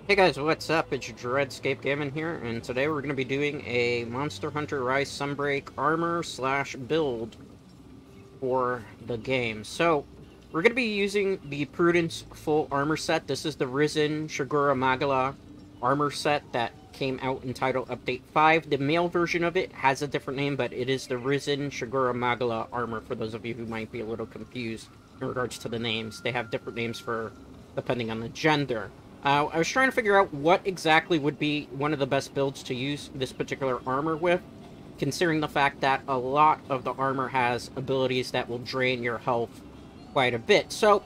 Hey guys, what's up? It's Dreadscape Gaming here, and today we're going to be doing a Monster Hunter Rise Sunbreak armor slash build for the game. So, we're going to be using the Prudence full armor set. This is the Risen Shigura Magala armor set that came out in Title Update 5. The male version of it has a different name, but it is the Risen Shigura Magala armor for those of you who might be a little confused in regards to the names. They have different names for depending on the gender. I was trying to figure out what exactly would be one of the best builds to use this particular armor with, considering the fact that a lot of the armor has abilities that will drain your health quite a bit. So,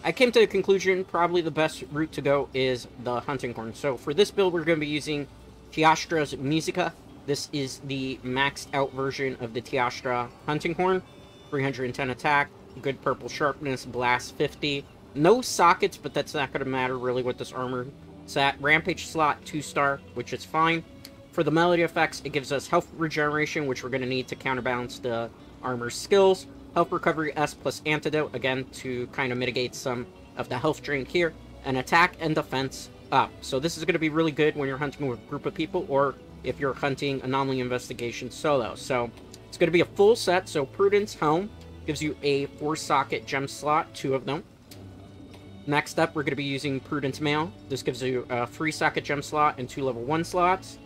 I came to the conclusion probably the best route to go is the hunting horn. So, for this build, we're going to be using Tiastra's Musica. This is the maxed out version of the Tiastra hunting horn. 310 attack, good purple sharpness, blast 50. No sockets, but that's not going to matter really with this armor set. Rampage slot, 2-star, which is fine. For the melody effects, it gives us health regeneration, which we're going to need to counterbalance the armor's skills. Health recovery S plus antidote, again, to kind of mitigate some of the health drain here. And attack and defense up. So this is going to be really good when you're hunting with a group of people, or if you're hunting anomaly investigation solo. So it's going to be a full set. So Prudence Helm gives you a 4-socket gem slot, 2 of them. Next up, we're going to be using Prudence Mail. This gives you a 3-socket gem slot and 2 level 1 slots.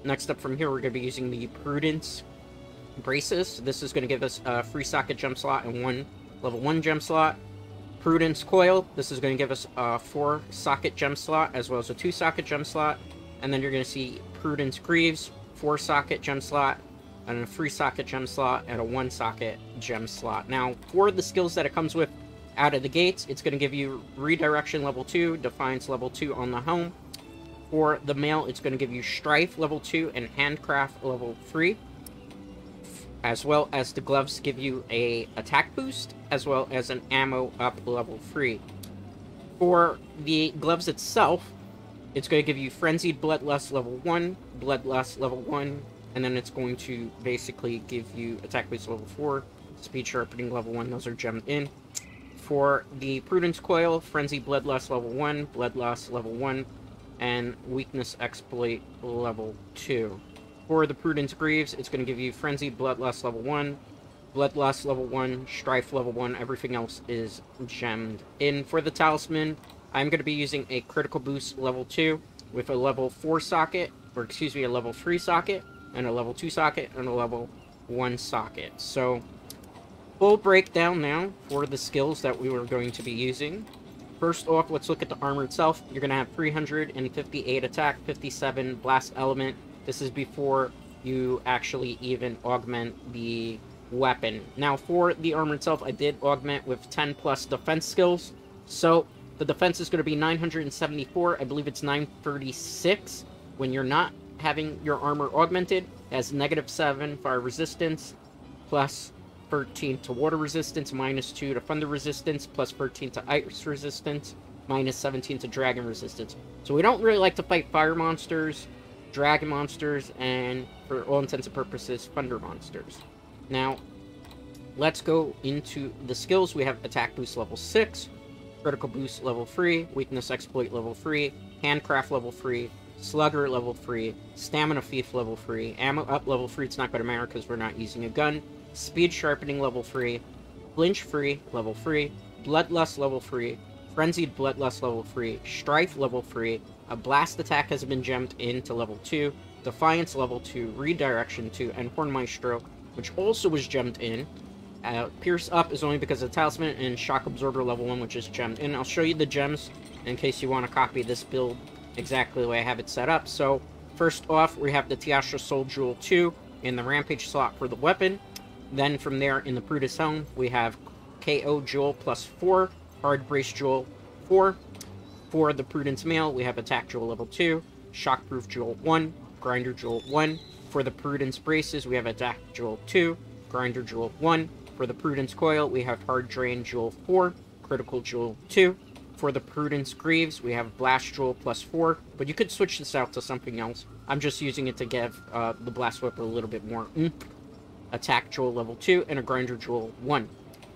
Next up from here, we're going to be using the Prudence Braces. This is going to give us a 3-socket gem slot and 1 level 1 gem slot. Prudence Coil. This is going to give us a 4-socket gem slot as well as a 2-socket gem slot. And then you're going to see Prudence Greaves, 4-socket gem slot, and a 3-socket gem slot, and a 1-socket gem slot. Now, for the skills that it comes with, out of the gates, it's going to give you Redirection level 2, Defiance level 2 on the home. For the male, it's going to give you Strife level 2 and Handcraft level 3. As well as the gloves give you a attack boost, as well as an ammo up level 3. For the gloves itself, it's going to give you Frenzied Bloodlust level 1, Bloodlust level 1, and then it's going to basically give you attack boost level 4, Speed Sharpening level 1, those are gemmed in. For the Prudence Coil, Frenzy Bloodlust level 1, Bloodlust level 1, and Weakness Exploit level 2. For the Prudence Greaves, it's going to give you Frenzy Bloodlust level 1, Bloodlust level 1, Strife level 1, everything else is gemmed in. For the Talisman, I'm going to be using a Critical Boost level 2 with a level 4 socket, or excuse me, a level 3 socket, and a level 2 socket, and a level 1 socket. So, full breakdown now for the skills that we were going to be using. First off, let's look at the armor itself. You're going to have 358 attack, 57 blast element. This is before you actually even augment the weapon. Now, for the armor itself, I did augment with 10 plus defense skills. So, the defense is going to be 974. I believe it's 936 when you're not having your armor augmented. It has -7 fire resistance, plus 13 to water resistance, -2 to thunder resistance, plus 13 to ice resistance, -17 to dragon resistance. So we don't really like to fight fire monsters, dragon monsters, and for all intents and purposes, thunder monsters. Now, let's go into the skills. We have attack boost level 6, critical boost level 3, weakness exploit level 3, handcraft level 3, slugger level 3, stamina thief level 3, ammo up level 3. It's not going to matter because we're not using a gun. Speed Sharpening level 3, Flinch Free level 3, Bloodlust level 3, Frenzied Bloodlust level 3, Strife level 3, a Blast Attack has been gemmed into level 2, Defiance level 2, Redirection 2, and Horn Maestro, which also was gemmed in. Pierce Up is only because of the Talisman, and Shock Absorber level 1, which is gemmed in. I'll show you the gems in case you want to copy this build exactly the way I have it set up. So, first off, we have the Tiastra Soul Jewel 2 in the Rampage slot for the weapon. Then from there, in the Prudence Helm, we have KO Jewel plus 4, Hard Brace Jewel 4. For the Prudence Mail, we have Attack Jewel level 2, Shockproof Jewel 1, Grinder Jewel 1. For the Prudence Braces, we have Attack Jewel 2, Grinder Jewel 1. For the Prudence Coil, we have Hard Drain Jewel 4, Critical Jewel 2. For the Prudence Greaves, we have Blast Jewel plus 4, but you could switch this out to something else. I'm just using it to give the Blast Whip a little bit more oomph. Attack Jewel level 2, and a Grinder Jewel 1.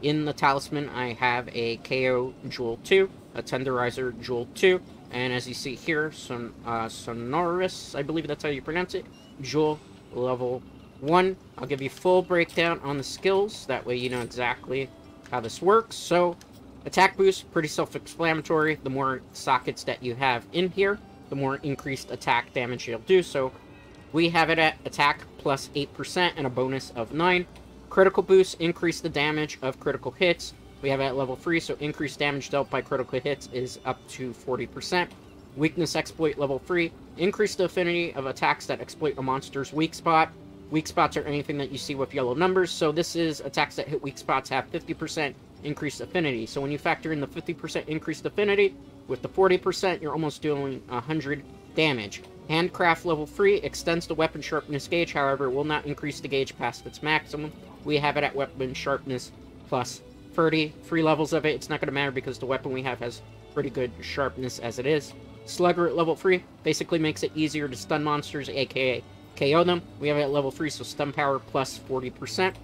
In the Talisman, I have a KO Jewel 2, a Tenderizer Jewel 2, And as you see here, Sonorous, I believe that's how you pronounce it, Jewel level 1. I'll give you full breakdown on the skills, that way you know exactly how this works. So, attack boost, pretty self-explanatory. The more sockets that you have in here, the more increased attack damage you'll do. So, we have it at attack plus 8% and a bonus of 9. Critical boost, increase the damage of critical hits. We have it at level 3, so increased damage dealt by critical hits is up to 40%. Weakness exploit level 3, increase the affinity of attacks that exploit a monster's weak spot. Weak spots are anything that you see with yellow numbers, so this is attacks that hit weak spots have 50% increased affinity. So when you factor in the 50% increased affinity, with the 40%, you're almost doing 100 damage. Handcraft level 3 extends the weapon sharpness gauge, however, will not increase the gauge past its maximum. We have it at weapon sharpness plus 30. 3 levels of it, it's not going to matter because the weapon we have has pretty good sharpness as it is. Slugger at level 3 basically makes it easier to stun monsters, aka KO them. We have it at level 3, so stun power plus 40%.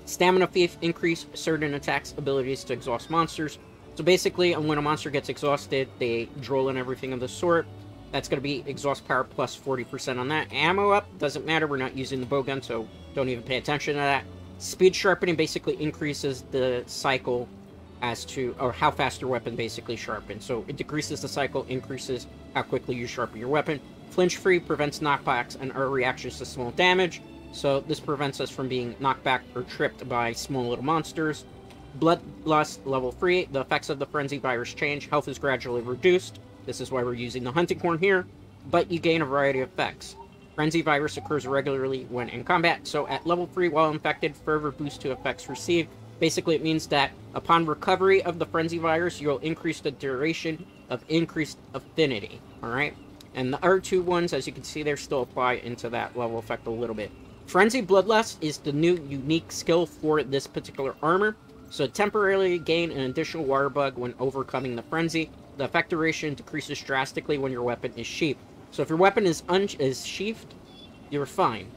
Stamina Thief, increase certain attacks' abilities to exhaust monsters. So basically, when a monster gets exhausted, they drool and everything of the sort. That's going to be exhaust power plus 40% on that. Ammo up, doesn't matter, we're not using the bowgun, so don't even pay attention to that. Speed sharpening basically increases the cycle as to, or how fast your weapon basically sharpens. So it decreases the cycle, increases how quickly you sharpen your weapon. Flinch free prevents knockbacks and our reactions to small damage. So this prevents us from being knocked back or tripped by small little monsters. Bloodlust level 3, the effects of the frenzy virus change. Health is gradually reduced. This is why we're using the hunting horn here, but you gain a variety of effects. Frenzy virus occurs regularly when in combat, so at level 3 while infected, fervor boost to effects received. Basically it means that upon recovery of the frenzy virus, you'll increase the duration of increased affinity, alright? And the other 2 ones, as you can see there, still apply into that level effect a little bit. Frenzy Bloodlust is the new unique skill for this particular armor, so temporarily gain an additional water bug when overcoming the frenzy. The effect duration decreases drastically when your weapon is sheathed. So if your weapon is sheathed, you're fine.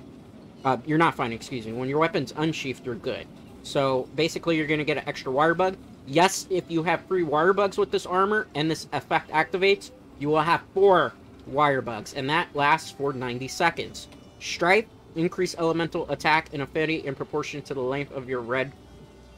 You're not fine, excuse me. When your weapon's unsheathed, you're good. So basically, you're going to get an extra water bug. Yes, if you have 3 water bugs with this armor and this effect activates, you will have 4 wire bugs, and that lasts for 90 seconds. Stripe, increase elemental attack and affinity in proportion to the length of your red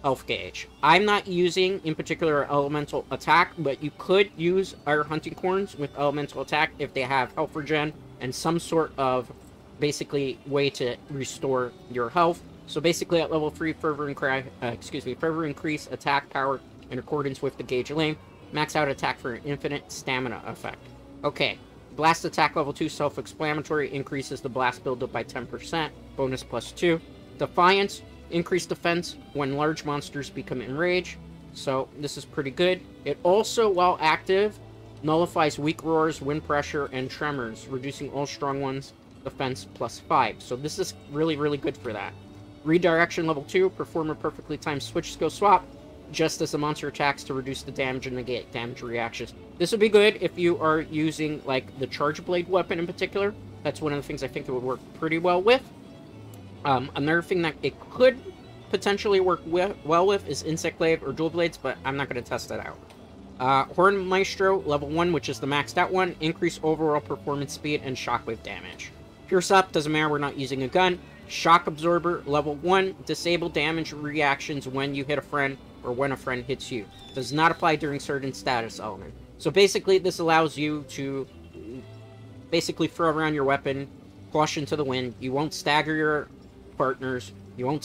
health gauge. I'm not using, in particular, elemental attack, but you could use our hunting horns with elemental attack if they have health regen and some sort of, basically, way to restore your health. So basically, at level 3, fervor increase attack power in accordance with the gauge length. Max out attack for an infinite stamina effect. Okay, blast attack level 2, self-explanatory, increases the blast buildup by 10%, bonus plus 2. Defiance, increase defense when large monsters become enraged. So this is pretty good. It also, while active, nullifies weak roars, wind pressure, and tremors, reducing all strong ones' defense plus 5. So this is really, really good for that. Redirection level 2, perform a perfectly timed switch skill swap, just as the monster attacks to reduce the damage and negate damage reactions. This would be good if you are using, like, the Charge Blade weapon in particular. That's one of the things I think it would work pretty well with. Another thing that it could potentially work well with is Insect Glaive or Dual Blades, but I'm not going to test that out. Horn Maestro, level 1, which is the maxed out one, increase overall performance speed and shockwave damage. Pierce Up, doesn't matter, we're not using a gun. Shock Absorber, level 1, disable damage reactions when you hit a friend or when a friend hits you. Does not apply during certain status element. So basically, this allows you to basically throw around your weapon, caution to the wind. You won't stagger your partners. You won't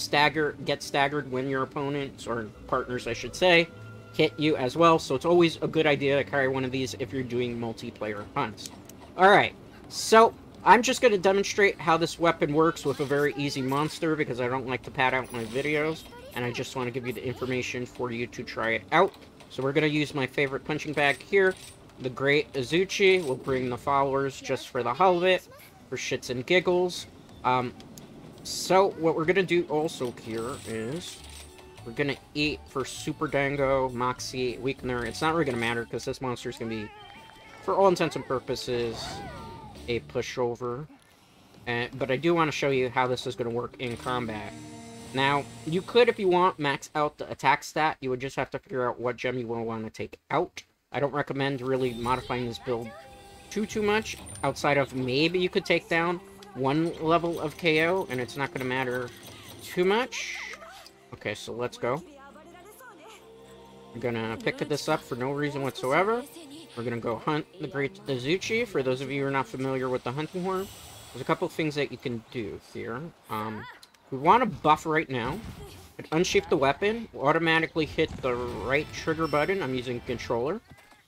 get staggered when your opponents, or partners I should say, hit you as well. So it's always a good idea to carry one of these if you're doing multiplayer hunts. Alright, so I'm just going to demonstrate how this weapon works with a very easy monster because I don't like to pad out my videos, and I just want to give you the information for you to try it out. So we're going to use my favorite punching bag here, the Great Azuchi. We'll bring the followers just for the hell of it, for shits and giggles. So what we're going to do also here is we're going to eat for Super Dango, Moxie, Weakener. It's not really going to matter because this monster is going to be, for all intents and purposes, a pushover. But I do want to show you how this is going to work in combat. Now, you could, if you want, max out the attack stat. You would just have to figure out what gem you will want to take out. I don't recommend really modifying this build too much, outside of maybe you could take down one level of KO, and it's not going to matter too much. Okay, so let's go. We're gonna pick this up for no reason whatsoever. We're gonna go hunt the Great Azuchi. For those of you who are not familiar with the hunting horn, there's a couple of things that you can do here. We want to buff right now. Unsheath the weapon, automatically hit the right trigger button. I'm using a controller.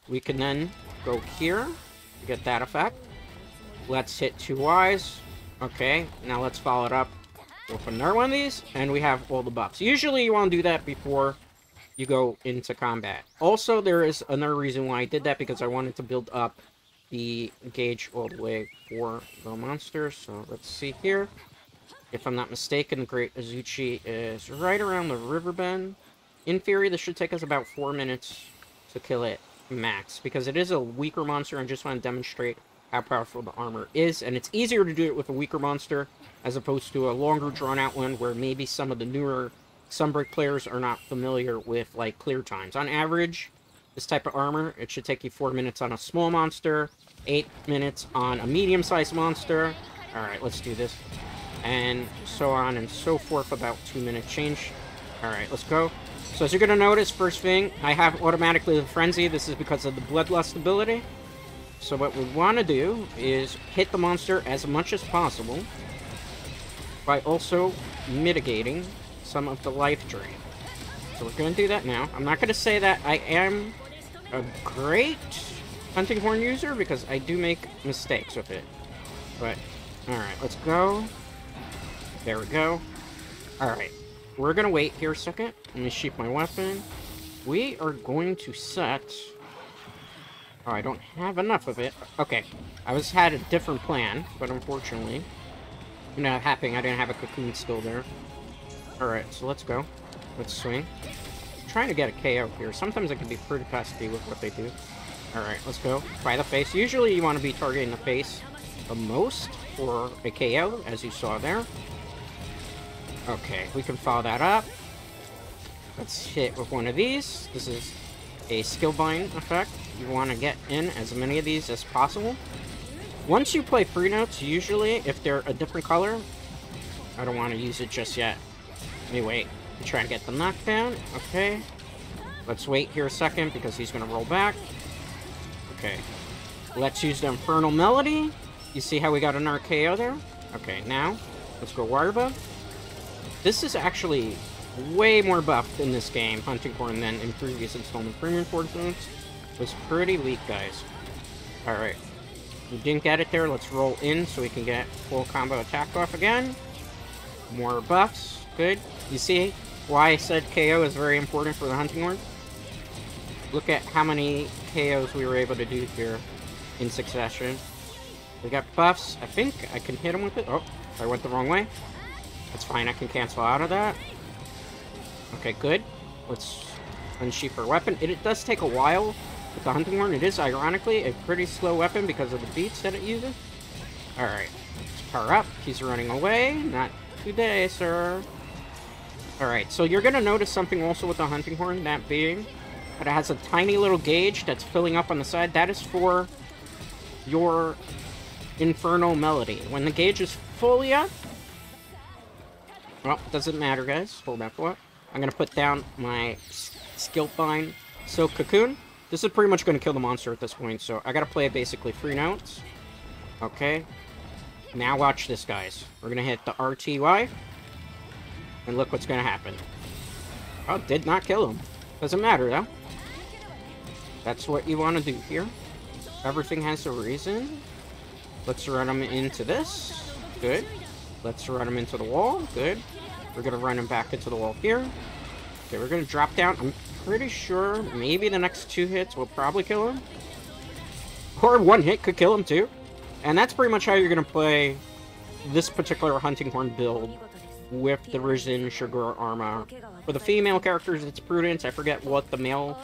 We can then go here to get that effect. Let's hit 2Ys. Okay, now let's follow it up with another one of these, and we have all the buffs. Usually you want to do that before you go into combat. Also, there is another reason why I did that, because I wanted to build up the gauge all the way for the monsters. So let's see here. If I'm not mistaken, the Great Azuchi is right around the river bend. In theory, this should take us about 4 minutes to kill it max, because it is a weaker monster. I just want to demonstrate how powerful the armor is, and it's easier to do it with a weaker monster as opposed to a longer drawn-out one where maybe some of the newer Sunbreak players are not familiar with, like, clear times. On average, this type of armor, it should take you 4 minutes on a small monster, 8 minutes on a medium-sized monster. Alright, let's do this. And so on and so forth, about 2 minute change. Alright, let's go. So as you're going to notice, first thing, I have automatically the Frenzy. This is because of the Bloodlust ability. So what we want to do is hit the monster as much as possible by also mitigating some of the life drain. So we're going to do that now. I'm not going to say that I am a great hunting horn user, because I do make mistakes with it. But, alright, let's go. There we go. Alright, we're going to wait here a second. Let me sheath my weapon. We are going to set... Oh, I don't have enough of it. Okay, I had a different plan, but unfortunately, not happening. I didn't have a cocoon still there. Alright, so let's go. Let's swing. I'm trying to get a KO here. Sometimes I can be pretty pesky with what they do. Alright, let's go. By the face. Usually you want to be targeting the face the most for a KO, as you saw there. Okay, we can follow that up. Let's hit with one of these. This is a skill bind effect. You want to get in as many of these as possible. Once you play free notes, usually, if they're a different color, I don't want to use it just yet. Let me wait. I'm trying to get the knockdown. Okay. Let's wait here a second, because he's going to roll back. Okay. Let's use the Infernal Melody. You see how we got another KO there? Okay, now, let's go Water Buff. This is actually way more buffed in this game, Hunting Horn, than in previous installment. Premium Fortunes was pretty weak, guys. Alright. We didn't get it there. Let's roll in so we can get full combo attack off again. More buffs. Good. You see why I said KO is very important for the Hunting Horn? Look at how many KOs we were able to do here in succession. We got buffs. I think I can hit him with it. Oh, I went the wrong way. That's fine. I can cancel out of that. Okay, good. Let's unsheath our weapon. It does take a while with the Hunting Horn. It is, ironically, a pretty slow weapon because of the beats that it uses. Alright. Let's power up. He's running away. Not today, sir. Alright, so you're going to notice something also with the Hunting Horn, that being that it has a tiny little gauge that's filling up on the side. That is for your Infernal Melody. When the gauge is fully up, well, doesn't matter, guys. Hold back what? I'm going to put down my skill bind Silk Cocoon. This is pretty much going to kill the monster at this point, so I got to play basically 3 notes. Okay. Now watch this, guys. We're going to hit the RTY. And look what's going to happen. Oh, did not kill him. Doesn't matter, though. That's what you want to do here. Everything has a reason. Let's run him into this. Good. Let's run him into the wall. Good. We're going to run him back into the wall here. Okay, we're going to drop down. I'm pretty sure maybe the next 2 hits will probably kill him. Or 1 hit could kill him, too. And that's pretty much how you're going to play this particular Hunting Horn build with the Risen Sugar Armor. For the female characters, it's Prudence. I forget what the male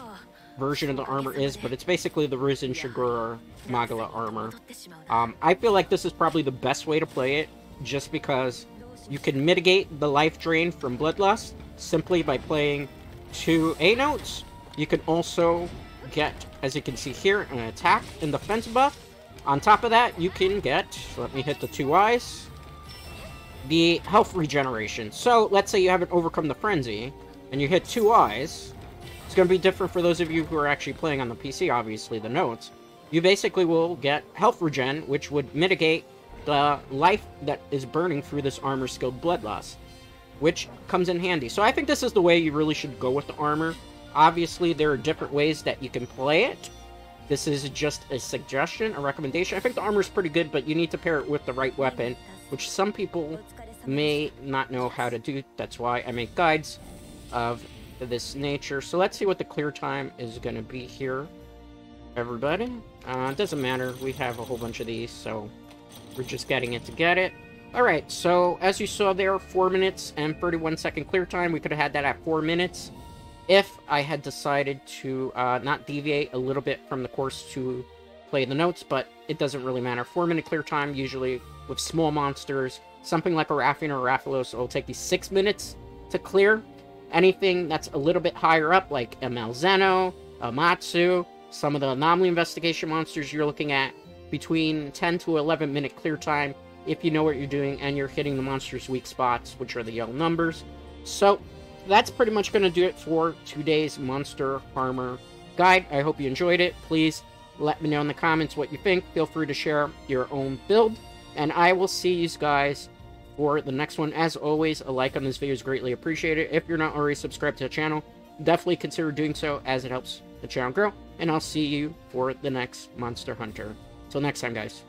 version of the armor is, but it's basically the Risen Sugar Magala armor. I feel like this is probably the best way to play it, just because you can mitigate the life drain from Bloodlust simply by playing 2 A notes. You can also get as you can see here, an attack and defense buff. On top of that, you can get, let me hit the 2 eyes, the health regeneration. So, let's say you haven't overcome the frenzy, and you hit 2 eyes. It's going to be different for those of you who are actually playing on the PC, obviously, the notes. You basically will get health regen, which would mitigate the life that is burning through this armor-skilled blood loss, which comes in handy. So I think this is the way you really should go with the armor. Obviously, there are different ways that you can play it. This is just a suggestion, a recommendation. I think the armor is pretty good, but you need to pair it with the right weapon, which some people may not know how to do. That's why I make guides of this nature. So let's see what the clear time is going to be here, everybody. It doesn't matter. We have a whole bunch of these, so we're just getting it to get it. Alright, so as you saw there, 4 minutes and 31 second clear time. We could have had that at 4 minutes if I had decided to not deviate a little bit from the course to play the notes, but it doesn't really matter. 4 minute clear time, usually with small monsters. Something like a Raffian or a Rathalos will take you 6 minutes to clear. Anything that's a little bit higher up, like a Malzeno, a Matsu, some of the anomaly investigation monsters, you're looking at between 10 to 11 minute clear time if you know what you're doing and you're hitting the monster's weak spots, which are the yellow numbers. So that's pretty much going to do it for today's Monster Armor guide. I hope you enjoyed it. Please let me know in the comments what you think. Feel free to share your own build, and I will see you guys for the next one. As always, a like on this video is greatly appreciated. If you're not already subscribed to the channel, definitely consider doing so, as it helps the channel grow, and I'll see you for the next Monster Hunter. Till next time, guys.